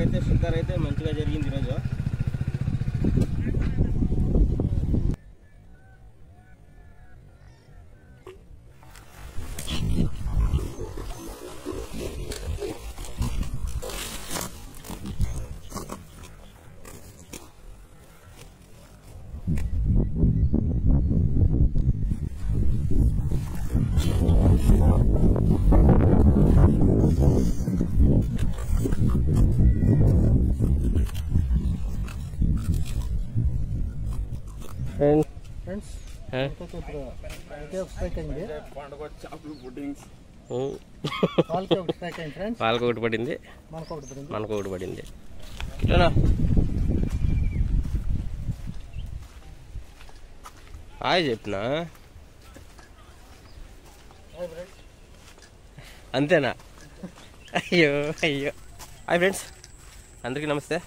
మొత్తానికైతే షికార్ అయితే మంచిగా జరిగింది ఈరోజు. ఫ్రెండ్స్ స్ట్రైక్ అయింది, వాళ్ళకి ఒకటి పడింది, మనకు ఒకటి పడింది. హాయ్ చెప్పినా అంతేనా? అయ్యో అయ్యో. హాయ్ ఫ్రెండ్స్, అందరికీ నమస్తే.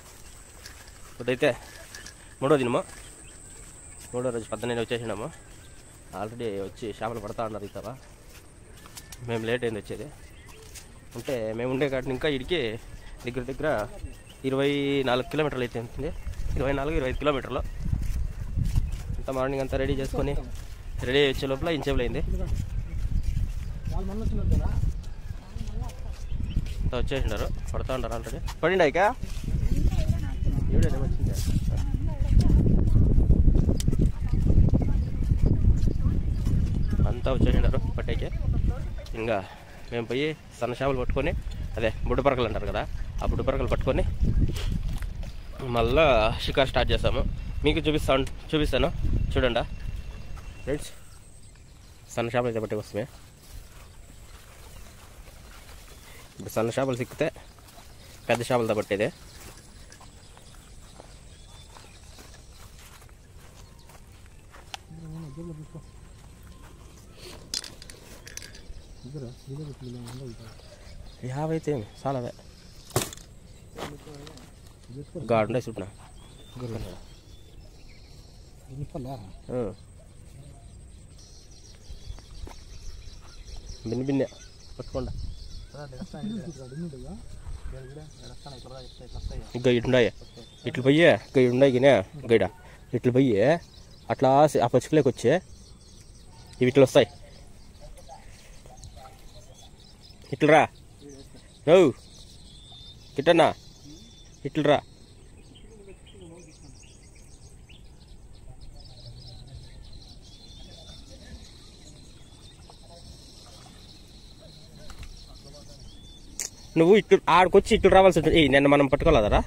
ఇప్పుడైతే మూడో రోజు 19 వచ్చేసినాము. ఆల్రెడీ వచ్చి చేపలు పడతా ఉన్నారు ఇతర. మేము లేట్ అయింది వచ్చేది. అంటే మేము ఉండే కాటిని ఇంకా ఇడికి దగ్గర 24 కిలోమీటర్లు అయితే ఉంటుంది. 24-25 కిలోమీటర్లు. అంతా మార్నింగ్ అంతా రెడీ చేసుకొని రెడీ వచ్చే లోపల ఇంచేపులు అయింది. అంతా వచ్చేసినారు, పడతా ఉంటారు ఆల్రెడీ. పడిండి ఇక వచ్చింది. అంతా వచ్చేసినారు పట్టేకి. ఇంకా మేము పోయి సన్న చేపలు పట్టుకొని, అదే బుడ్డపరకలు అంటారు కదా, ఆ బుడ్డపరకలు పట్టుకొని మళ్ళా షికార్ స్టార్ట్ చేస్తాము. మీకు చూపిస్తాను చూడండి ఫ్రెండ్స్. సన్న చేపలు అయితే పట్టే వస్తామే. ఇప్పుడు సన్న చేపలు సిక్కితే పెద్ద చేపలతో పట్టేదే. యావైతే చాలా గాడుండే చుట్టిన బిన్నె పట్టుకోండి. ఇంకా ఇటుండాయి ఇట్లు పోయే ఇంకా ఇటుండాయి గినే గైడ ఇట్లు పోయి అట్లా ఆ పచ్చికలోకి వచ్చే ఇవి ఇట్లా వస్తాయి. ఇట్లరా నువ్వు కిట్టన్నా ఇట్లరా. నువ్వు ఇట్లు ఆడికొచ్చి ఇట్లు రావాల్సి ఉంటుంది. నిన్న మనం పట్టుకోలేదరా?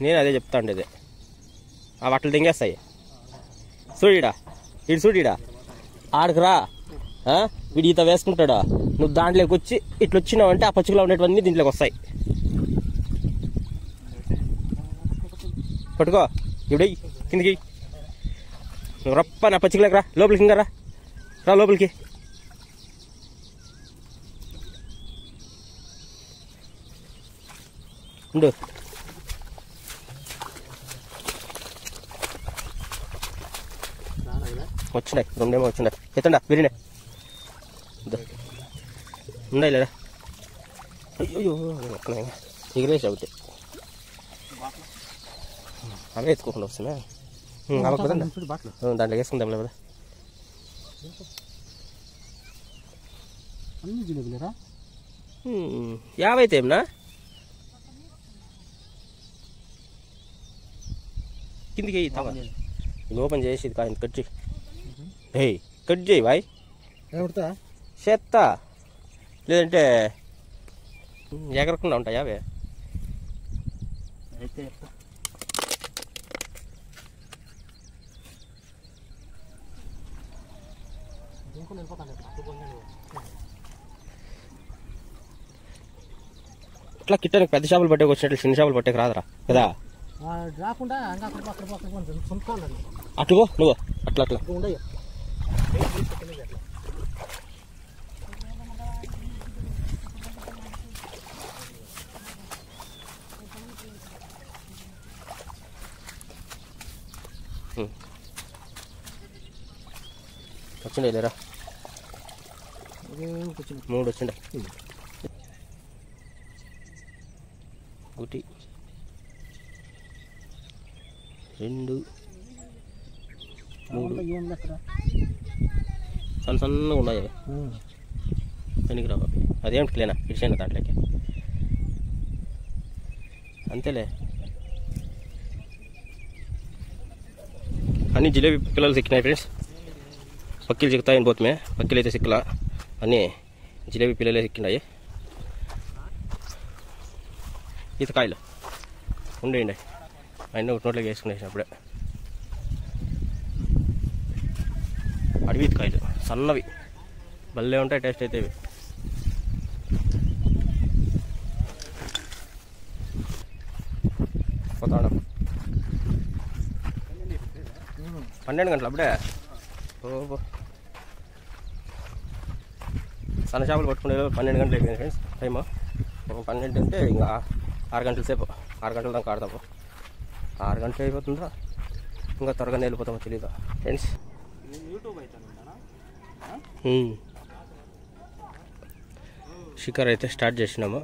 నేను అదే చెప్తా ఉండేది. అవి అట్లా దింగేస్తాయి. చూడిడా ఇటు చూడిడా ఆడకు రా. వీడు ఈత వేసుకుంటాడా? నువ్వు దాంట్లోకి వచ్చి ఇట్లా వచ్చినావు అంటే ఆ పచ్చికలో ఉండేటివన్నీ దీంట్లోకి వస్తాయి. పట్టుకో ఇవిడై కిందికి. నువ్వు రప్ప నా పచ్చికలోకి రా, లోపలికి ఇంకా రా లోపలికి. ఉండు వచ్చినాయి, రెండేమో వచ్చినాయి. ఎత్తండా బిరినే ఉన్నాయి లేదా? అయ్యో ఎగిరేసి ఒకటి అవే ఎత్తుకోకుండా వస్తున్నా. దాంట్లో వేసుకుందాం లేదా? యావైతే ఏమన్నా కిందికి ఇది ఓపెన్ చేసి ఇది కాదు కట్ చేయి. కట్ చేయి బాయ్ చేత్తా, లేదంటే ఎగరకుండా ఉంటాయా అవే? ఇట్లా కిట్టనికి పెద్ద చేపలు పట్టేకి వచ్చినట్లు చిన్న చేపలు పట్టేకి రాదురా కదా? అట్లుగో నువ్వు అట్లా వచ్చిండే లేరా? 3 వచ్చిండే. ఒకటి 2 3 సన్నగా ఉన్నాయి పనికి రావు అదేమిటి క్లీనా ఇడిసైనా దాంట్లోకి అంతేలే అన్నీ జిలేబీ పిల్లలు సిక్కినాయి ఫ్రెండ్స్ పక్కీలు సిక్కుతాయని పోతుమే పక్కీలు అయితే సిక్కలా అన్నీ జిలేబీ పిల్లలే సిక్కినాయి ఈతకాయలు ఉండేయండి అన్నీ ఒక నోట్లోకి వేసుకునేసినప్పుడే అడవి ఈతకాయలు సన్నవి భలే ఉంటాయి టేస్ట్ అయితే ఇవి పోతాడు 12 గంటలు అప్పుడే ఓ సన్న చేపలు పట్టుకునే 12 గంటలు అయిపోయింది ఫ్రెండ్స్ టైము 12 అంటే ఇంకా 6 గంటల సేపు 6 గంటల దాకా ఆడతాము 6 గంటలు అయిపోతుందా ఇంకా త్వరగా వెళ్ళిపోతామో తెలీదా ఫ్రెండ్స్ షికార్ అయితే స్టార్ట్ చేసినాము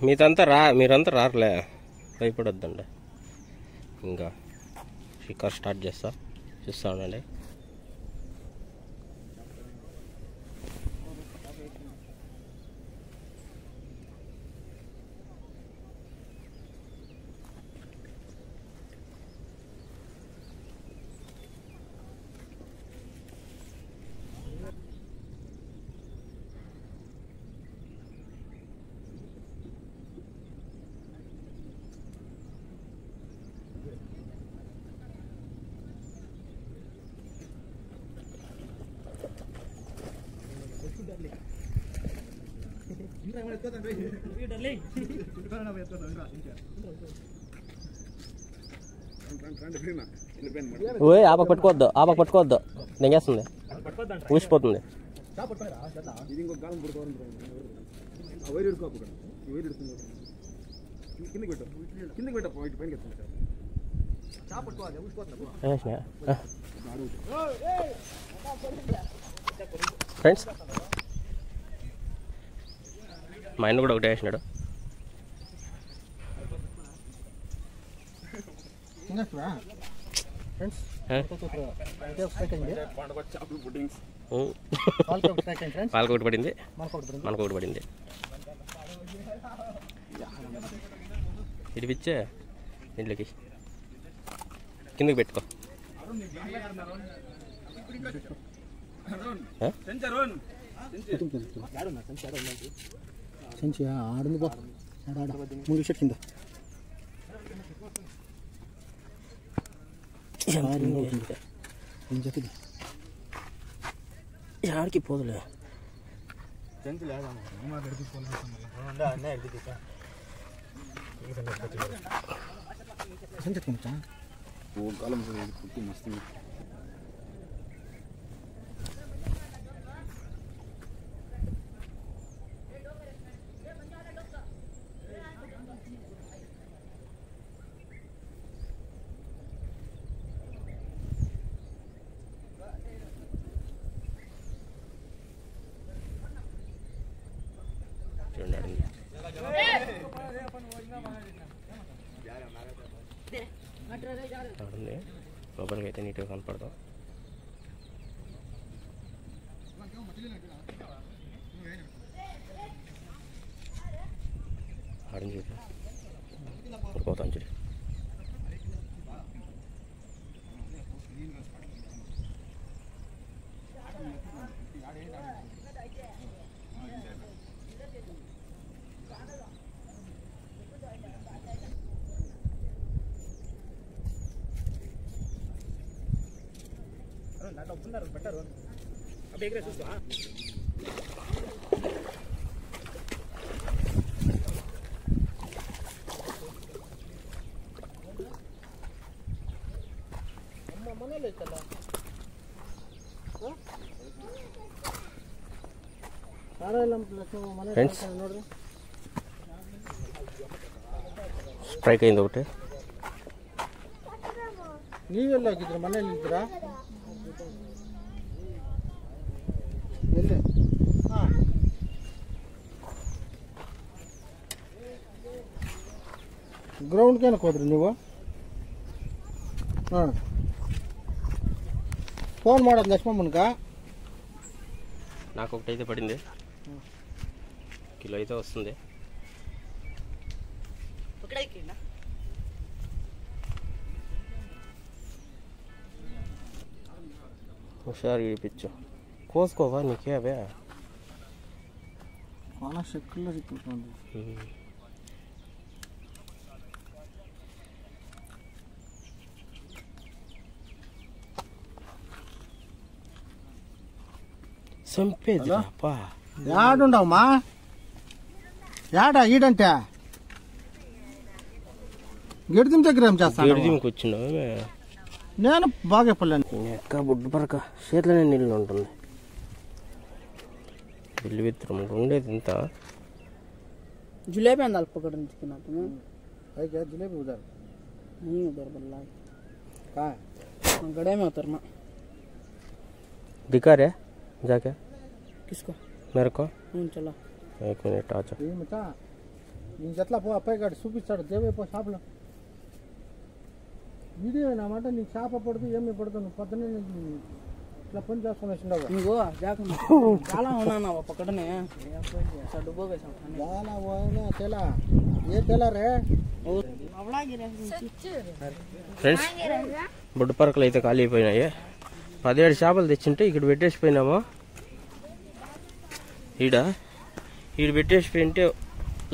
మీరంతా రారులే భయపడొద్దండి ఇంకా షికార్ స్టార్ట్ చూస్తా ఉండండి ఓయ్ ఆపకు పట్టుకోవద్దు నెంగేస్తుంది ఊసిపోతుంది ఫ్రెండ్స్ మా ఆయన కూడా ఒకటే వేసినాడు వాళ్ళకొకటి పడింది మనకొకటి పడింది ఇది పిచ్చే ఇంట్లోకి కిందకి పెట్టుకో సంచి ఆడుంది బా ముందు షెట్ కింద యాడికి పోదులే లోపలికి అయితే నీట్గా కనపడతాం ఆడిని చూడు పోతాను చూడు ఫ్రెండ్స్ స్ట్రైక్ అయింది ఒకటి ನೀವೆಲ್ಲ ಹೋಗಿದ್ರ ಮನೇಲಿ ಇದ್ದೀರಾ ಎಲ್ಲಿ గ్రౌండ్కైనా కుదరు నువ్వు ఫోన్ ಮಾಡೋದು లక్ష్మమ్మన్క నాకు ఒకటైతే పడింది, కిలో అయితే వస్తుంది. హుషారు ఇడిపించు, కోసుకోవా నీకే అవే చాలా చెక్కుల్లో చిక్కుతుంది. సంపేది యాడుండవమ్మా, యాడా ఈడంటే గిడిదిం దగ్గర ఏం చేస్తాను? గిడిదింకి వచ్చినావు, నేను బాగా చెప్పలేను. ఎక్క బుడ్డు పరక చేతిలోనే నీళ్ళు ఉంటుంది. బిల్లు విత్తనం ఉండేది ఇంత. जिलेबी अंदाल पकड़ चिकना तुम्हें है क्या जलेबी उधर नहीं उधर बल्ला कहाँ है गड़े में उतरना दिखा रहे जाके किसको मेरे को चला 1 मिनट आजा ये मचा नी जतला पो अप्पे गाड़ी చూపిస్తాడు దేవే పో షాపులో వీడియో నా మాట నీ షాప్ పడుతూ ఏమి పడుతాను పొద్దునే ఇట్లా పని చేసుకునేసిండవు నీగో జాకన చాలా ఉన్నానా పక్కడనే సడుబోగా సంతానే చాలా ఓనే తెలా ఏ తెలా రే అవలా గిరే ఫ్రెండ్స్ బుడ్డు పరకలు అయితే ఖాళీ అయిపోయినాయి. 17 చేపలు తెచ్చింటే ఇక్కడ పెట్టేసిపోయినాము. ఈడ పెట్టేసిపోయింటే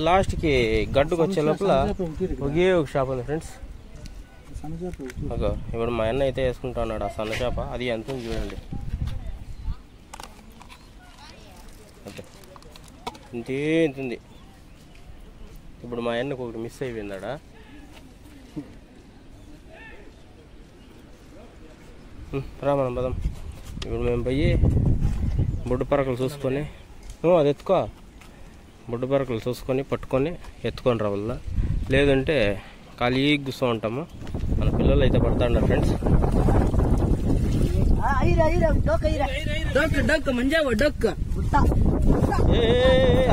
లాస్ట్కి గడ్డుకు వచ్చే లోపల ఒకే ఒక చేప ఉంది ఫ్రెండ్స్. ఇప్పుడు మా అన్న అయితే వేసుకుంటా ఉన్నాడు ఆ సన్న చేప. అది ఎంత ఉంది చూడండి, ఓకే ఇంతే ఇంతుంది. ఇప్పుడు మా అన్నకు ఒకటి మిస్ అయిపోయిందాడా. రా మనం పదం. ఇప్పుడు మేము పోయి బుడ్డు పరకలు చూసుకొని అది ఎత్తుకో, బుడ్డు పరకలు చూసుకొని పట్టుకొని ఎత్తుకొని రావాల. లేదంటే ఖాళీ కూర్చో ఉంటాము. మన పిల్లలు అయితే పడతా ఉన్నారు ఫ్రెండ్స్.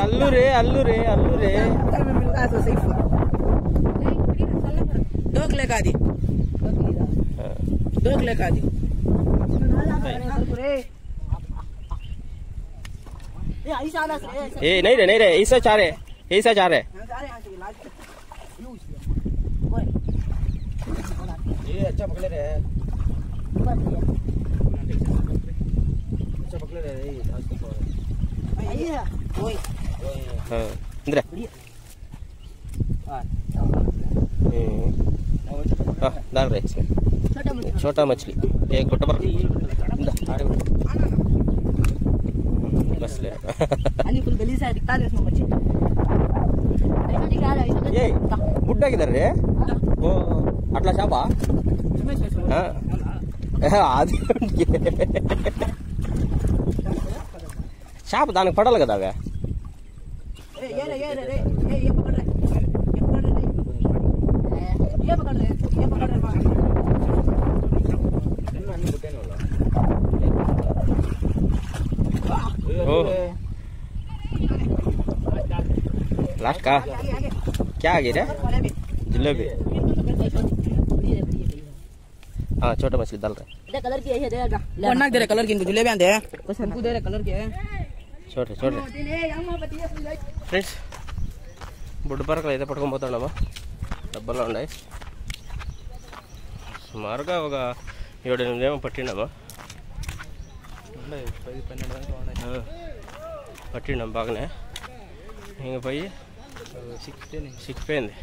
అల్లురే అల్లురే అల్లురే డోక్ లేక అది ए नहीं रे ऐसा चाह रहे ये अच्छा पकड़े रे अच्छा पकड़े रे आज तक ओए हां इंद्र हां डाल रहे इसमें छोटा मछली एक गुट्टा पर बस ले आणि फुल गली से दिखता है इसमें बच्चे ये बुड्ढा किधर रे वो అట్లా చేప అది చేప దానికి పడాలి కదా అవే. लास्ट का क्या आ गई रे जलेबी. हाँ छोटा मछली डाल रहे कलर की है दे रे कलर की इनको जलेबी आंदे हमको दे रे कलर की है छोटे छोटे फ्रेंड्स. బుడ్డు పరకలు అయితే పట్టుకొని పోతున్నామా, డబ్బాలో ఉన్నాయి. సుమారుగా ఒక 7-8 ఏమో పట్టినామా, పట్టినాం బాగానే. ఇంక పోయి సిక్కిపోయింది.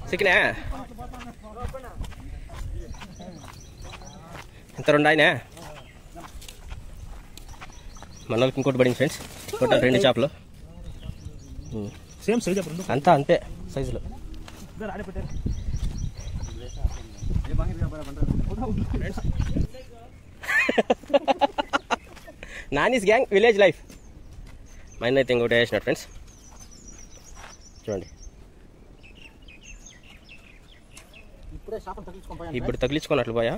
సిక్కినా ఇంత 2 అయినా మన వాళ్ళకి ఇంకోటి పడింది ఫ్రెండ్స్. టోటల్ 2 చేపలు సేమ్ సైజ్ అంతా అంతే సైజులో. Nani's gang village life. Mine అయితే ఇంకోటి వేసినాడు ఫ్రెండ్స్ చూడండి. ఇప్పుడు తగిలించుకున్నట్లు పోయా,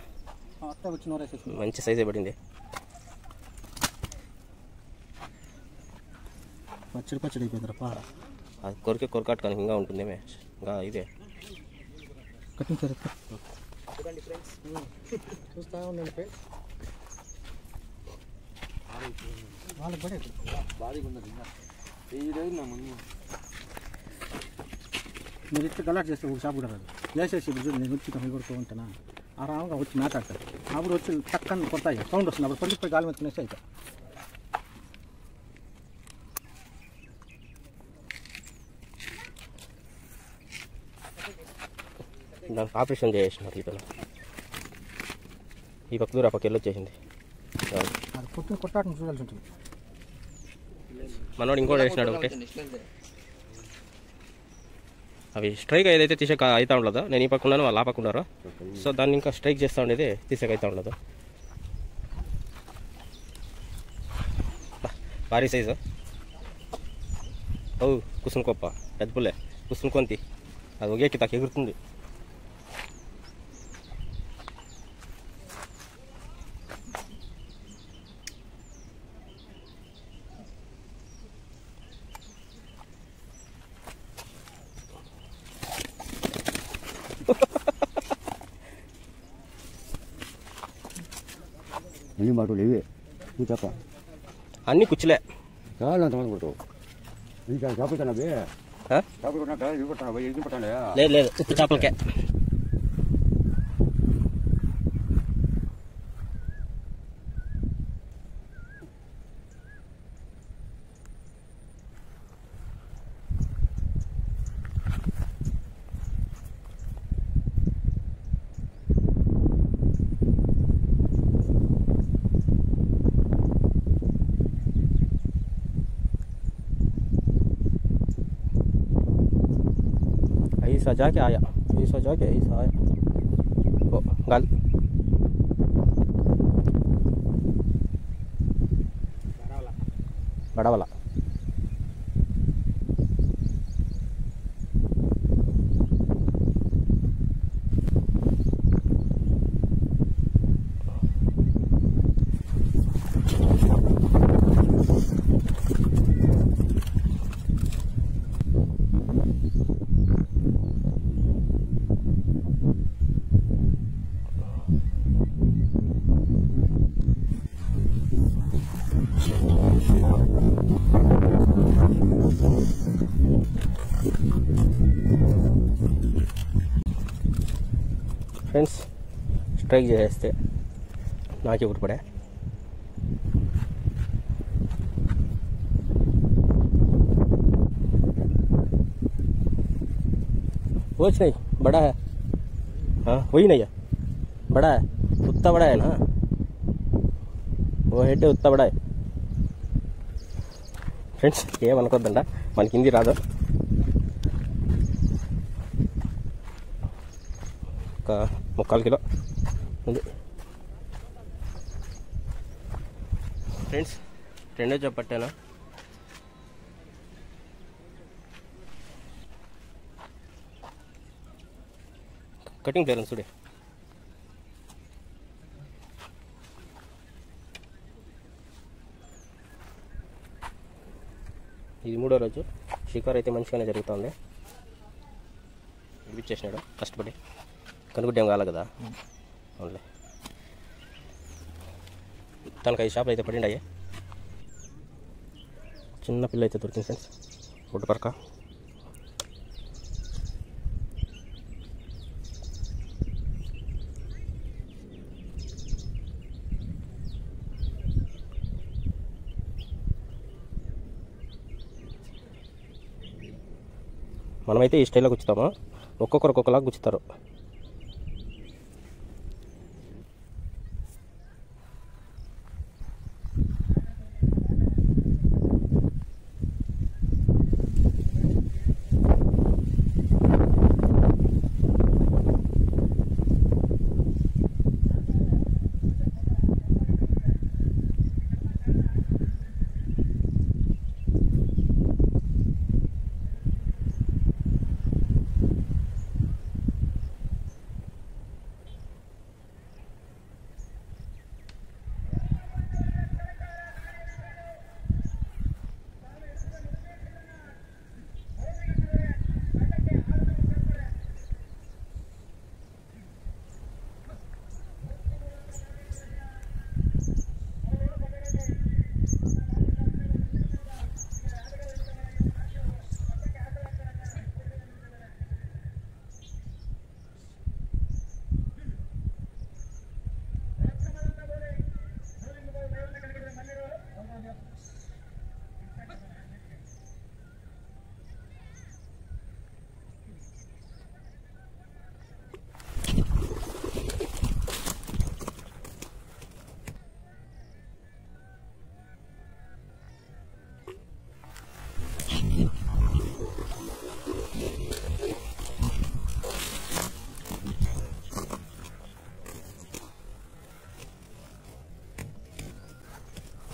మంచి సైజే పడింది. పచ్చడి అయిపోయిందిరా పా. అది కొరకాటకానికి ఇంకా ఉంటుందేమే ఇంకా ఇదే కటింగ్ సరే చూడండి ఫ్రెండ్స్, చూస్తూ ఉండండి ఫ్రెండ్స్. వాళ్ళకి పడే మీరు ఇట్లా గలాట్ చేస్తే ఒక షాప్ కూడా రాదు. లేచేసి ఇప్పుడు నేను వచ్చి కమ్మి కొడుతూ ఉంటానా, ఆరాంగా వచ్చి మాట్లాడతారు. అప్పుడు వచ్చి టక్కని కొడతాయి, సౌండ్ వస్తుంది. అప్పుడు పడిపోయి గాలి మెత్తుకునేసి అవుతాయి. దానికి ఆపరేషన్ చేసేసినారు ఇతను. ఈ పక్క దూరం ఆ పక్క వెళ్ళొచ్చేసింది. అది కొట్టాటను చూడాల్సి ఉంటుంది. మనోడు ఇంకోటి వేసినాడు ఒకటి. అవి స్ట్రైక్ ఏదైతే తీసేక అవుతా ఉండదో, నేను ఈ పక్క ఉన్నాను, వాళ్ళు ఆ పక్క ఉన్నారు. సో దాన్ని ఇంకా స్ట్రైక్ చేస్తూ ఉండేది తీసేక అవుతా ఉండదు. భారీ సైజు. ఓ కుసునుకోప్ప పెద్ద పుల్లే కుసునుకొంతి. అది ఒకేకి తాకి ఎగురుతుంది. అన్ని మాటలు ఇవే నువ్వు చెప్ప అన్నీ కుచ్చులే. చాలా అంతమంది కొడతావు ఇంకా చేపలుతానవి చేపలు కొట్టినాక ఇవి కొట్టాను ఇది కొట్టాను. లేదు లేదు ఉప్పు చేపలకే. ऐसा जाके आया, ऐसा जाके ऐसा आया. ओ गाल बड़ा वाला. ఫ్రెండ్స్ స్ట్రైక్ చేసేస్తే నాకే ఒకటి పడే. वोच नहीं बड़ा है. हाँ वही नहीं है, बड़ा है, उतना बड़ा है ना, वो हेड उतना बड़ा है. ఫ్రెండ్స్ ఏమనుకోద్దండ, మనకి హిందీ రాదు. ఒక 3/4 కిలో ఉంది. ఫ్రెండ్స్ రెండో చేప పట్టాను. కటింగ్ పేరెంట్స్ చూడే. ఇది 3వ రోజు. షికారు అయితే మంచిగానే జరుగుతుంది. ఇచ్చేసినాడు కష్టపడి, కనుగుడ్డేం కావాలి కదా. అవునులే, తనకు 5 చేపలు అయితే పడిండాయి. చిన్న పిల్ల అయితే దొరికింది ఫ్రెండ్స్, ఒడ్డు పరక. మనమైతే ఈ స్టైల్లో గుచ్చుతాము, ఒక్కొక్కరు ఒక్కొక్కలాగా గుచ్చుతారు.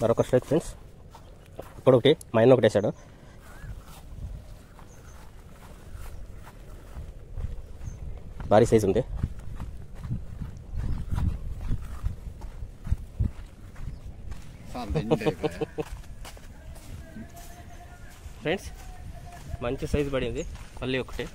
మరొక స్ట్రైక్ ఫ్రెండ్స్. ఇప్పుడొకటి మా ఆయన ఒకటి వేసాడు. భారీ సైజు ఉంది. ఫ్రెండ్స్ మంచి సైజు పడింది. మళ్ళీ ఒకటి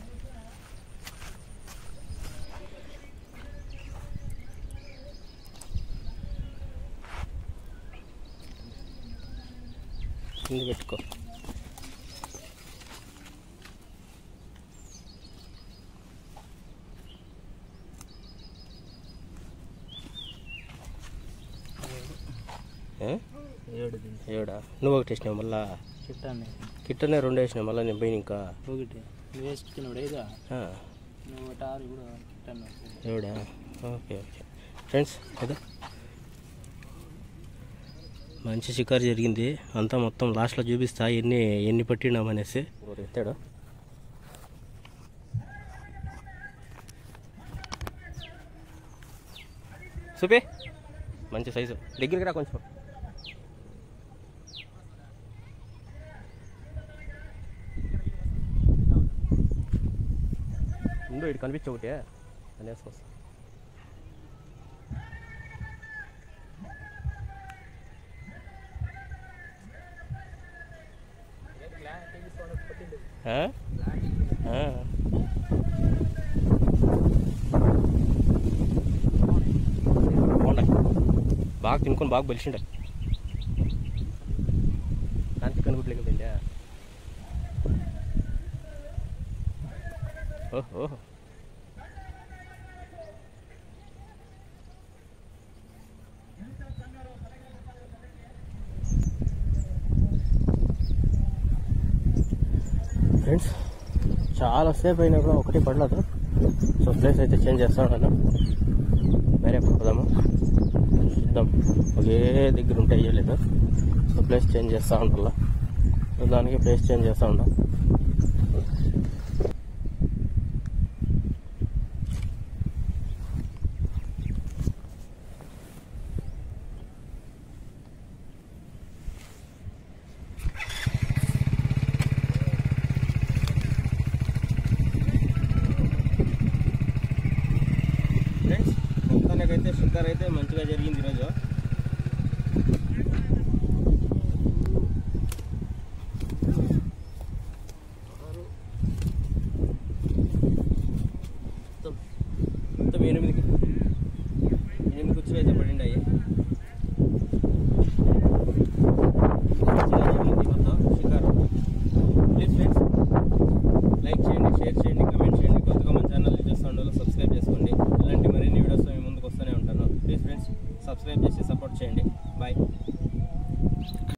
కింద పెట్టుకో. ఏడా నువ్వు ఒకటి వేసినావు మళ్ళా కిట్టనే 2 వేసినావు మళ్ళీ నేను పోయిన ఇంకా ఒకటి నువ్వు వేసుకున్నాడు ఐదా నువ్వు 6 కూడా కిట్టను ఏడా. ఓకే ఫ్రెండ్స్ కదా మంచి షికారు జరిగింది. అంతా మొత్తం లాస్ట్లో చూపిస్తా ఎన్ని పట్టినామనేసి. ఎత్తాడు చూపి. మంచి సైజు. దగ్గరికి రా కొంచెం. ముందు ఇటు కనిపించు ఒకటి అని వేసుకొస్తా. బాగున్నాయి. బాగా తినుకొని బాగా బలిసిండ. దానికి కనుగుట్లేక వెళ్ళా. ఓహో ఫ్రెండ్స్ చాలాసేపు అయినా కూడా ఒకటి పడలేదు. సో ప్లేస్ అయితే చేంజ్ చేస్తాను. వేరే పోదాము చూద్దాం. ఒకే దగ్గర ఉంటే అయ్యలేదు. సో ప్లేస్ చేంజ్ చేస్తూ ఉండాల. సో దానికి ప్లేస్ చేంజ్ చేస్తూ ఉంటాం. మొత్తానికైతే షికార్ అయితే మంచిగా జరిగింది ఈరోజు. మొత్తం 8